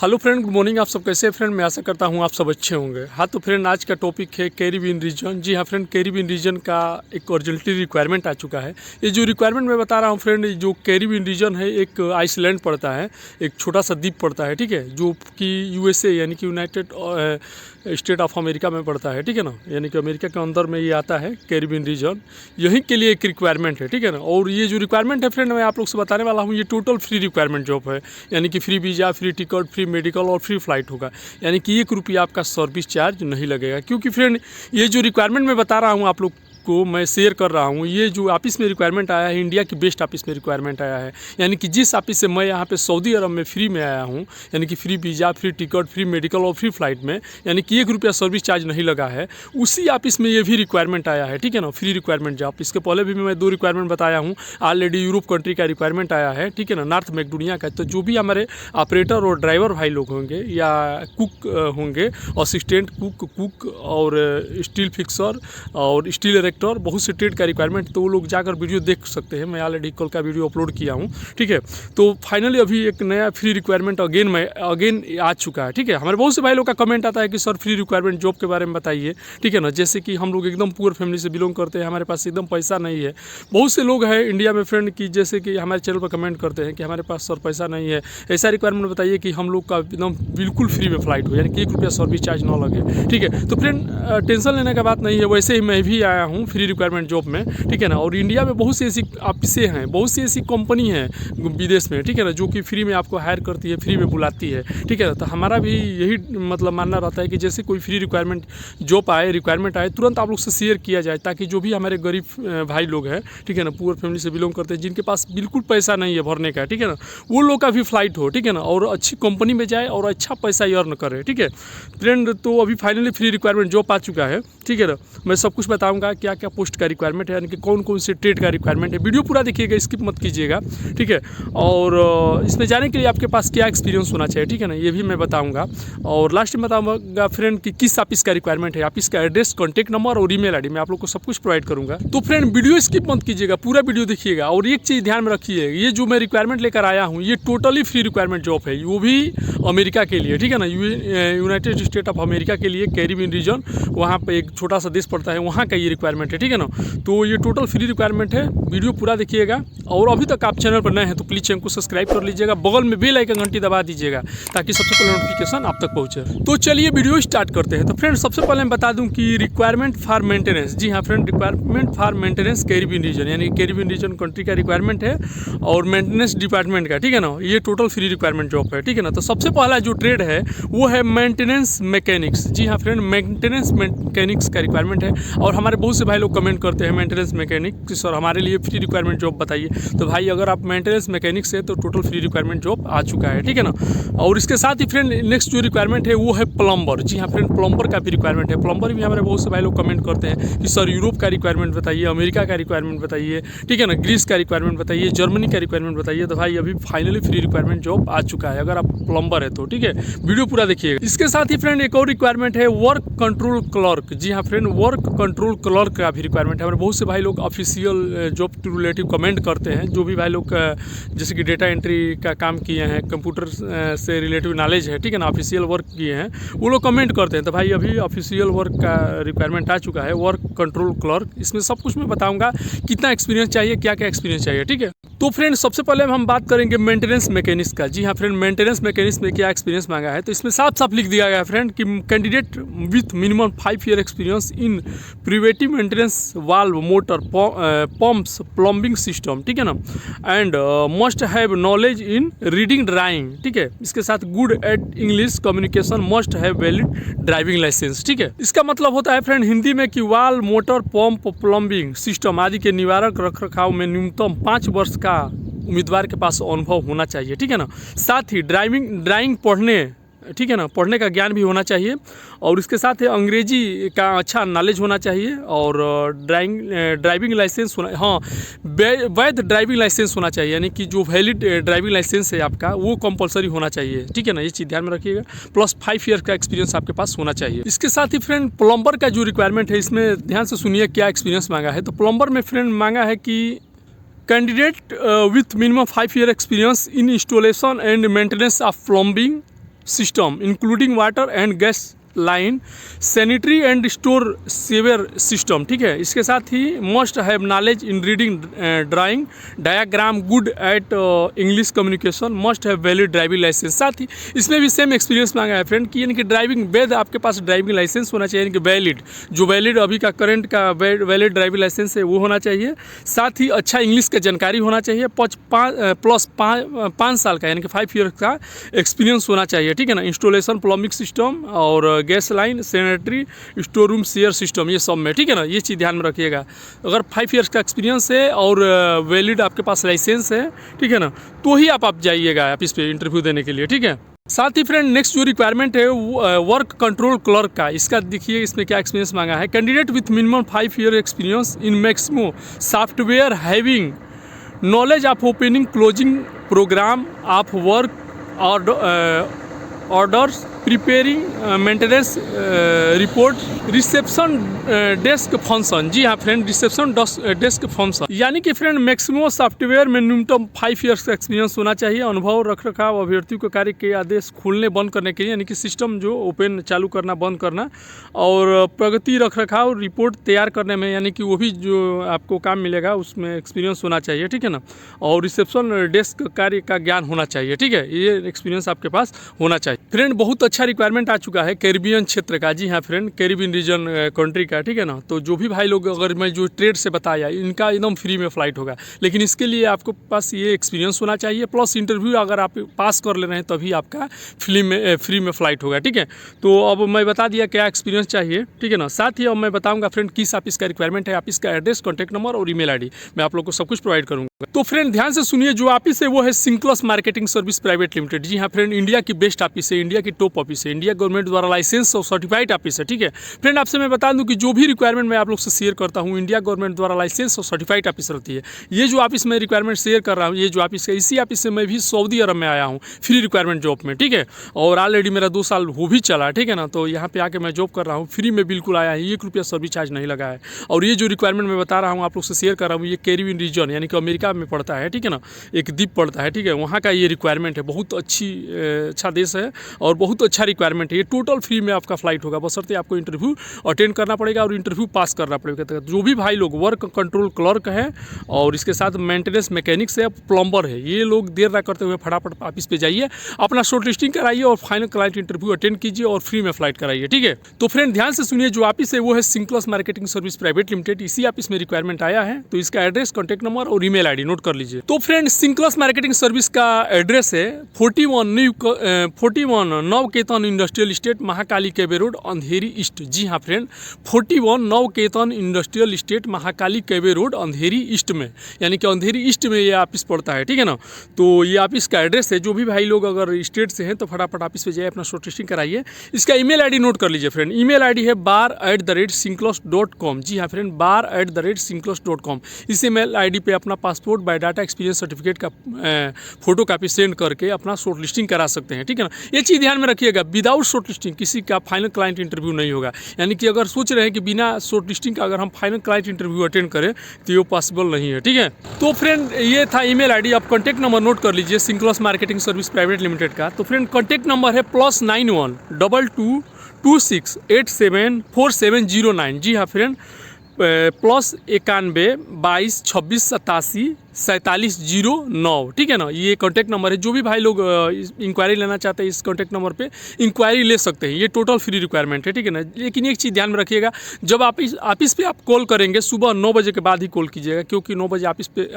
Hello friend, good morning. आप सब कैसे हैं फ्रेंड? मैं आशा करता हूं आप सब अच्छे होंगे। हाँ तो फ्रेंड, आज का टॉपिक है कैरिबियन रीजन। जी हाँ फ्रेंड, कैरिबियन रीजन का एक अर्जेंटली रिक्वायरमेंट आ चुका है। ये जो रिक्वायरमेंट मैं बता रहा हूं फ्रेंड, जो कैरिबियन रीजन है एक आइसलैंड पड़ता है, एक छोटा सा द्वीप पड़ता है, ठीक है, जो कि यूएसए यानी कि यूनाइटेड स्टेट ऑफ अमेरिका में पड़ता है, ठीक है ना, यानी कि अमेरिका के अंदर में ये आता है कैरिबियन रीजन। यहीं के लिए एक रिक्वायरमेंट है, ठीक है ना। और ये जो रिक्वायरमेंट है फ्रेंड, मैं आप लोग से बताने वाला हूँ, ये टोटल फ्री रिक्वायरमेंट जॉब है, यानी कि free visa, free ticket, free medical और फ्री फ्लाइट होगा। यानी कि 1 रुपया आपका सर्विस चार्ज नहीं लगेगा। क्योंकि फ्रेंड ये जो रिक्वायरमेंट मैं बता रहा हूँ आप लोग को, मैं शेयर कर रहा हूँ, ये जो ऑफिस में रिक्वायरमेंट आया है, इंडिया की बेस्ट ऑफिस में रिक्वायरमेंट आया है। यानी कि जिस ऑफिस से मैं यहाँ पे सऊदी अरब में फ्री में आया हूँ, यानी कि free visa, free ticket, free medical और फ्री फ्लाइट में, यानी कि 1 रुपया सर्विस चार्ज नहीं लगा है, उसी ऑफिस में ये भी रिक्वायरमेंट आया है, ठीक है ना, फ्री रिक्वायरमेंट जॉब। इसके पहले भी मैं 2 रिक्वायरमेंट बताया हूँ। ऑलरेडी यूरोप कंट्री का रिक्वायरमेंट आया है, ठीक है ना, नॉर्थ मैकेडोनिया का। तो जो भी हमारे ऑपरेटर और ड्राइवर भाई लोग होंगे या कुक होंगे, असिस्टेंट कुक और स्टील फिक्सर और स्टील इरेक्टर, बहुत से ट्रेड का रिक्वायरमेंट, तो वो लोग जाकर वीडियो देख सकते हैं। मैं ऑलरेडी कल का वीडियो अपलोड किया हूँ, ठीक है। तो फाइनली अभी एक नया फ्री रिक्वायरमेंट अगेन आ चुका है, ठीक है। हमारे बहुत से भाई लोग का कमेंट आता है कि सर फ्री रिक्वायरमेंट जॉब के बारे में बताइए, ठीक है ना। जैसे कि हम लोग एकदम पुअर फैमिली से बिलोंग करते हैं, हमारे पास एकदम पैसा नहीं है। बहुत से लोग हैं इंडिया में फ्रेंड की, जैसे कि हमारे चैनल पर कमेंट करते हैं कि हमारे पास सर पैसा नहीं है, ऐसा रिक्वायरमेंट बताइए कि हम लोग का एकदम बिल्कुल फ्री में फ्लाइट हो, यानी कि 1 रुपया सर्विस चार्ज ना लगे, ठीक है। तो फ्रेंड टेंशन लेने का बात नहीं है, वैसे ही मैं भी आया हूँ फ्री रिक्वायरमेंट जॉब में, ठीक है ना। और इंडिया में बहुत सी ऐसी ऑफिसें हैं, बहुत सी ऐसी कंपनी हैं विदेश में, ठीक है ना, जो कि फ्री में आपको हायर करती है, फ्री में बुलाती है, ठीक है ना। तो हमारा भी यही मतलब मानना रहता है कि जैसे कोई फ्री रिक्वायरमेंट जॉब आए, रिक्वायरमेंट आए, तुरंत आप लोग से शेयर किया जाए, ताकि जो भी हमारे गरीब भाई लोग हैं, ठीक है ना, पुअर फैमिली से बिलोंग करते हैं, जिनके पास बिल्कुल पैसा नहीं है भरने का, ठीक है ना, वो लोग का भी फ्लाइट हो, ठीक है ना, और अच्छी कंपनी में जाए और अच्छा पैसा अर्न करे, ठीक है फ्रेंड। तो अभी फाइनली फ्री रिक्वायरमेंट जॉब आ चुका है, ठीक है ना। मैं सब कुछ बताऊँगा क्या क्या पोस्ट का रिक्वायरमेंट है, यानी कि कौन कौन से ट्रेड का रिक्वायरमेंट है। वीडियो पूरा देखिएगा, स्किप मत कीजिएगा, ठीक है। और इसमें जाने के लिए आपके पास क्या एक्सपीरियंस होना चाहिए, ठीक है ना, ये भी मैं बताऊंगा। और लास्ट में बताऊंगा फ्रेंड कि किस ऑफिस का रिक्वायरमेंट है, ऑफिस का एड्रेस, कॉन्टैक्ट नंबर और ईमेल आईडी, मैं आप लोग को सब कुछ प्रोवाइड करूंगा। तो फ्रेंड वीडियो स्किप मत कीजिएगा, पूरा वीडियो देखिएगा। और एक चीज़ ध्यान में रखिए, ये जो मैं रिक्वायरमेंट लेकर आया हूँ, ये टोटली फ्री रिक्वायरमेंट जॉब है, वो भी अमेरिका के लिए, ठीक है ना, यूनाइटेड स्टेट ऑफ अमेरिका के लिए, कैरिबियन रीजन, वहाँ पर एक छोटा सा देश पड़ता है, वहाँ का ये रिक्वायरमेंट है, ठीक है ना। तो ये टोटल फ्री रिक्वायरमेंट है, वीडियो पूरा देखिएगा। और अभी तक आप चैनल पर नए हैं तो प्लीज़ चैनल को सब्सक्राइब कर लीजिएगा, बगल में बेल आइकन घंटी दबा दीजिएगा, ताकि सबसे पहले नोटिफिकेशन आप तक पहुंचे। तो चलिए वीडियो स्टार्ट करते हैं। तो फ्रेंड सबसे पहले मैं बता दूं कि रिक्वायरमेंट फॉर मेंटेनेंस, जी हाँ friend, requirement for maintenance Caribbean region, यानी कैरिबियन रीजन कंट्री का रिक्वायरमेंट है और मेंटेनेंस डिपार्टमेंट का, ठीक है ना। ये टोटल फ्री रिक्वायरमेंट जॉब है, ठीक है ना। तो सबसे पहला जो ट्रेड है वो है मेंटेनेंस मैकेनिक्स। जी हाँ फ्रेंड, मेंटेनेंस मैकेनिक्स का रिक्वायरमेंट है। और हमारे बहुत से भाई लोग कमेंट करते हैं मेंटेनेंस मैकेनिक कि सर हमारे लिए फ्री रिक्वायरमेंट जॉब बताइए। तो भाई अगर आप मेंटेनेंस मैकेनिक से, तो टोटल फ्री रिक्वायरमेंट जॉब आ चुका है, ठीक है ना। और इसके साथ ही फ्रेंड नेक्स्ट जो रिक्वायरमेंट है वो है प्लम्बर। जी हाँ फ्रेंड, प्लम्बर का भी रिक्वायरमेंट है। प्लम्बर भी हमारे बहुत से भाई लोग कमेंट करते हैं कि सर यूरोप का रिक्वायरमेंट बताइए, अमेरिका का रिक्वायरमेंट बताइए, ठीक है ना, ग्रीस का रिक्वायरमेंट बताइए, जर्मनी का रिक्वायरमेंट बताइए। तो भाई अभी फाइनली फ्री रिक्वायरमेंट जॉब आ चुका है, अगर आप प्लम्बर है तो, ठीक है। वीडियो पूरा देखिएगा। इसके साथ ही फ्रेंड एक और रिक्वायरमेंट है वर्क कंट्रोल क्लर्क। जी हाँ फ्रेंड, वर्क कंट्रोल क्लर्क का भी रिक्वायरमेंट है। हमारे बहुत से भाई लोग official job to relative comment करते हैं, जो भी भाई लोग जैसे कि डेटा एंट्री का काम किए हैं, कंप्यूटर से रिलेटिव नॉलेज है, ठीक है ना, ऑफिशियल वर्क किए हैं, वो लोग कमेंट करते हैं। तो भाई अभी ऑफिशियल वर्क का रिक्वायरमेंट आ चुका है, वर्क कंट्रोल क्लर्क। इसमें सब कुछ मैं बताऊंगा, कितना एक्सपीरियंस चाहिए, क्या क्या एक्सपीरियंस चाहिए, ठीक है। तो फ्रेंड सबसे पहले हम बात करेंगे मेंटेनेंस मैकेनिक्स का। जी हाँ फ्रेंड, मेंटेनेंस मैकेनिक्स में क्या एक्सपीरियंस मांगा है, तो इसमें साफ साफ लिख दिया गया है फ्रेंड कि candidate with minimum 5 year experience in preventive maintenance valve, motor, pumps, plumbing system, ठीक है ना, and must have knowledge in reading drawing, ठीक है। इसके साथ good at English communication, must have valid driving licence, ठीक है। इसका मतलब होता है फ्रेंड हिंदी में कि valve, motor, pump, plumbing system आदि के निवारक रख रखाव में न्यूनतम 5 वर्ष का उम्मीदवार के पास अनुभव होना चाहिए, ठीक है ना। साथ ही ड्राइंग पढ़ने, ठीक है ना, पढ़ने का ज्ञान भी होना चाहिए। और इसके साथ ही अंग्रेजी का अच्छा नॉलेज होना चाहिए। और ड्राइविंग लाइसेंस होना, हाँ, वैध ड्राइविंग लाइसेंस होना चाहिए, यानी कि जो वैलिड ड्राइविंग लाइसेंस है आपका वो कंपलसरी होना चाहिए, ठीक है ना, ये चीज़ ध्यान में रखिएगा। प्लस 5 ईयर का एक्सपीरियंस आपके पास होना चाहिए। इसके साथ ही फ्रेंड प्लम्बर का जो रिक्वायरमेंट है, इसमें ध्यान से सुनिए क्या एक्सपीरियंस मांगा है। तो प्लम्बर में फ्रेंड मांगा है कि candidate with minimum 5 year experience in installation and maintenance of plumbing system including water and gas line, sanitary and store sewer system, ठीक है। इसके साथ ही must have knowledge in reading, drawing, diagram, good at English communication, must have valid driving licence. साथ ही इसमें भी same experience मांगा है फ्रेंड कि यानी कि ड्राइविंग वैध आपके पास ड्राइविंग लाइसेंस होना चाहिए, यानी कि वैलिड, जो वैलिड अभी का करंट का वैलिड ड्राइविंग लाइसेंस है वो होना चाहिए। साथ ही अच्छा इंग्लिश का जानकारी होना चाहिए, प्लस 5 साल का यानी कि 5 ईयर का एक्सपीरियंस होना चाहिए, ठीक है ना। इंस्टॉलेशन प्लम्बिंग सिस्टम और gas line, sanitary, store room share system, ये सब में, ठीक है ना। ये चीज़ ध्यान में रखिएगा। अगर 5 ईयर्स का एक्सपीरियंस है और वैलिड आपके पास लाइसेंस है, ठीक है ना, तो ही आप जाइएगा ऑफिस पे इंटरव्यू देने के लिए, ठीक है। साथ ही फ्रेंड नेक्स्ट जो रिक्वायरमेंट है वर्क कंट्रोल क्लर्क का, इसका देखिए इसमें क्या एक्सपीरियंस मांगा है। Candidate with minimum 5 year experience in Maximo software having knowledge of opening closing program of work orders, preparing maintenance report, reception desk function. जी हाँ फ्रेंड, रिसेप्शन डेस्क फंक्शन, यानी कि फ्रेंड मैक्सिमम सॉफ्टवेयर में न्यूनतम 5 years का experience होना चाहिए। अनुभव रख रखाव अभ्यर्थियों को कार्य के आदेश खोलने बंद करने के लिए, यानी कि सिस्टम जो ओपन चालू करना बंद करना, और प्रगति रख रखाव रिपोर्ट तैयार करने में, यानी कि वो भी जो आपको काम मिलेगा उसमें एक्सपीरियंस होना चाहिए, ठीक है ना। और रिसेप्शन डेस्क कार्य का ज्ञान होना चाहिए, ठीक है, ये एक्सपीरियंस आपके पास होना चाहिए। फ्रेंड बहुत अच्छा रिक्वायरमेंट आ चुका है कैरिबियन क्षेत्र का। जी हाँ फ्रेंड, कैरिबियन रीजन कंट्री का, ठीक है ना। तो जो भी भाई लोग, अगर मैं जो ट्रेड से बताया, इनका एकदम फ्री में फ़्लाइट होगा, लेकिन इसके लिए आपको पास ये एक्सपीरियंस होना चाहिए, प्लस इंटरव्यू अगर आप पास कर ले रहे हैं तभी आपका फ्री में फ़्लाइट होगा, ठीक है। तो अब मैं बता दिया क्या एक्सपीरियंस चाहिए, ठीक है ना। साथ ही अब मैं बताऊँगा फ्रेंड किस ऑफिस का रिक्वायरमेंट है, ऑफिस का एड्रेस, कॉन्टैक्ट नंबर और ईमेल आईडी मैं आप लोग को सब कुछ प्रोवाइड करूँगा। तो फ्रेंड ध्यान से सुनिए, जो ऑफिस है वो है सिंक्लस मार्केटिंग सर्विस प्राइवेट लिमिटेड। जी हाँ फ्रेंड, इंडिया की बेस्ट ऑफिस है, इंडिया की टॉप ऑफिस है, इंडिया गवर्नमेंट द्वारा लाइसेंस और सर्टिफाइड ऑफिस है, ठीक है। फ्रेंड आपसे मैं बता दूं कि जो भी रिक्वायरमेंट मैं आप लोग से शेयर करता हूं, इंडिया गवर्नमेंट द्वारा लाइसेंस और सर्टिफाइड ऑफिस रहती है। ये जो ऑफिस में रिक्वायरमेंट शेयर कर रहा हूँ, ये जो ऑफिस है, इसी ऑफिस से मैं भी सऊदी अरब में आया हूँ फ्री रिक्वायरमेंट जॉब में, ठीक है। और ऑलरेडी मेरा 2 साल हो भी चला, ठीक है ना। तो यहाँ पे आके मैं जॉब कर रहा हूँ, फ्री में बिल्कुल आया है, 1 रुपया सर्विस चार्ज नहीं लगा है। और ये जो रिक्वायरमेंट मैं बता रहा हूँ, आप लोग से शेयर कर रहा हूँ, ये कैरिबियन रीजन यानी कि अमेरिका में पड़ता है, ठीक है ना, एक द्वीप पड़ता है, ठीक है। वहाँ का ये रिक्वायरमेंट है, बहुत अच्छा देश है और बहुत अच्छा रिक्वायरमेंट है। ये टोटल फ्री में आपका फ्लाइट होगा, बशर्ते आपको इंटरव्यू अटेंड करना पड़ेगा और इंटरव्यू पास करना पड़ेगा। तो जो भी भाई लोग वर्क कंट्रोल क्लर्क है और इसके साथ मेंटेनेंस मैकेनिक्स है, प्लम्बर है, ये लोग देर ना करते हुए फटाफट ऑफिस पे जाइए, अपना शॉर्ट लिस्टिंग कराइए और फाइनल क्लाइंट इंटरव्यू अटेंड कीजिए और फ्री में फ्लाइट कराइए, ठीक है। तो फ्रेंड ध्यान से सुनिए, जो ऑफिस है वो है सिंक्लस मार्केटिंग सर्विस प्राइवेट लिमिटेड, इसी ऑफिस में रिक्वायरमेंट आया है। तो इसका एड्रेस, कॉन्टैक्ट नंबर और ईमेल आईडी नोट कर लीजिए। तो फ्रेंड सिंक्लस मार्केटिंग सर्विस का एड्रेस है 41 नवकेतन इंडस्ट्रियल स्टेट, महाकाली केबे रोड, अंधेरी ईस्ट। जी हाँ friend, 41 Navketan industrial state, Mahakali केबे रोड, अंधेरी ईस्ट में, यानी कि अंधेरी ईस्ट में ये ऑफिस पड़ता है, ठीक है ना। तो ये ऑफिस का एड्रेस है। जो भी भाई लोग अगर स्टेट से हैं तो फटाफट ऑफिस पे जाइए, अपना शॉर्ट लिस्टिंग कराइए। इसका ईमेल आईडी नोट कर लीजिए फ्रेंड, ईमेल आईडी है bar@synclos.com। जी हाँ फ्रेंड, bar@synclos.com। इस ईमेल आईडी पे अपना पासपोर्ट, बायोडाटा, एक्सपीरियंस सर्टिफिकेट का फोटो कापी सेंड करके अपना शॉर्ट लिस्टिंग करा सकते हैं, ठीक है ना। ये चीज़ ध्यान में रखिएगा, विदाउट शॉर्ट लिस्टिंग किसी का फाइनल क्लाइंट इंटरव्यू नहीं होगा। यानी कि अगर सोच रहे हैं कि बिना शॉर्ट लिस्टिंग का अगर हम फाइनल क्लाइंट इंटरव्यू अटेंड करें तो ये पॉसिबल नहीं है, ठीक है। तो फ्रेंड ये था ईमेल आईडी। आप कॉन्टैक्ट नंबर नोट कर लीजिए सिंक्लस मार्केटिंग सर्विस प्राइवेट लिमिटेड का। तो फ्रेंड कॉन्टैक्ट नंबर है +91 22 26 87 4709। जी हाँ फ्रेंड, +91 22 26 87 4709, ठीक है ना। ये कॉन्टैक्ट नंबर है। जो भी भाई लोग इंक्वायरी लेना चाहते हैं इस कॉन्टैक्ट नंबर पे इंक्वायरी ले सकते हैं। ये टोटल फ्री रिक्वायरमेंट है, ठीक है ना। लेकिन एक चीज़ ध्यान में रखिएगा, जब आप इस ऑफिस पे आप कॉल करेंगे सुबह 9 बजे के बाद ही कॉल कीजिएगा, क्योंकि 9 बजे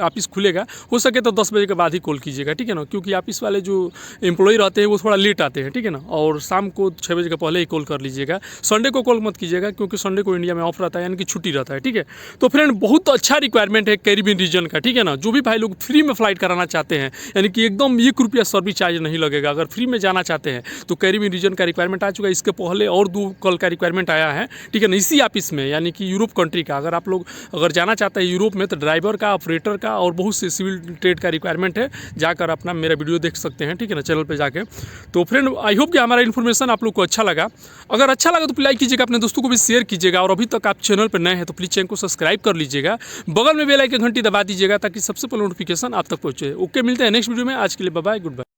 ऑफिस खुलेगा। हो सके तो 10 बजे के बाद ही कॉल कीजिएगा, ठीक है ना, क्योंकि ऑफिस वाले जो एम्प्लॉय रहते हैं वो थोड़ा लेट आते हैं, ठीक है ना। और शाम को 6 बजे के पहले ही कॉल कर लीजिएगा। संडे को कॉल मत कीजिएगा, क्योंकि संडे को इंडिया में ऑफ रहता है, यानी कि छुट्टी रहता है, ठीक है। तो फ्रेंड बहुत अच्छा रिक्वायरमेंट है कैरिबियन रीजन का, ठीक है ना। जो भी भाई लोग फ्री में फ्लाइट कराना चाहते हैं, यानी कि एकदम 1 रुपया सर्विस चार्ज नहीं लगेगा, अगर फ्री में जाना चाहते हैं तो कैरिबियन रीजन का रिक्वायरमेंट आ चुका है। इसके पहले और 2 कल का रिक्वायरमेंट आया है, ठीक है ना, इसी ऑफिस में, यानी कि यूरोप कंट्री का। अगर आप लोग जाना चाहते हैं यूरोप में तो ड्राइवर का, ऑपरेटर का और बहुत से सिविल ट्रेड का रिक्वायरमेंट है। जाकर अपना मेरा वीडियो देख सकते हैं, ठीक है ना, चैनल पर जाके। तो फ्रेंड आई होप कि हमारा इन्फॉर्मेशन आप लोग को अच्छा लगा। अगर अच्छा लगा तो लाइक कीजिएगा, अपने दोस्तों को भी शेयर कीजिएगा, और अभी तक आप चैनल पर नए हैं तो प्लीज़ चैनल को सब्सक्राइब कर लीजिएगा, बगल में बेल आइकन घंटी दबा दीजिएगा ताकि सबसे पहले नोटिफिकेशन आप तक पहुंचे। ओके, मिलते हैं नेक्स्ट वीडियो में। आज के लिए बाय बाय, गुड बाय।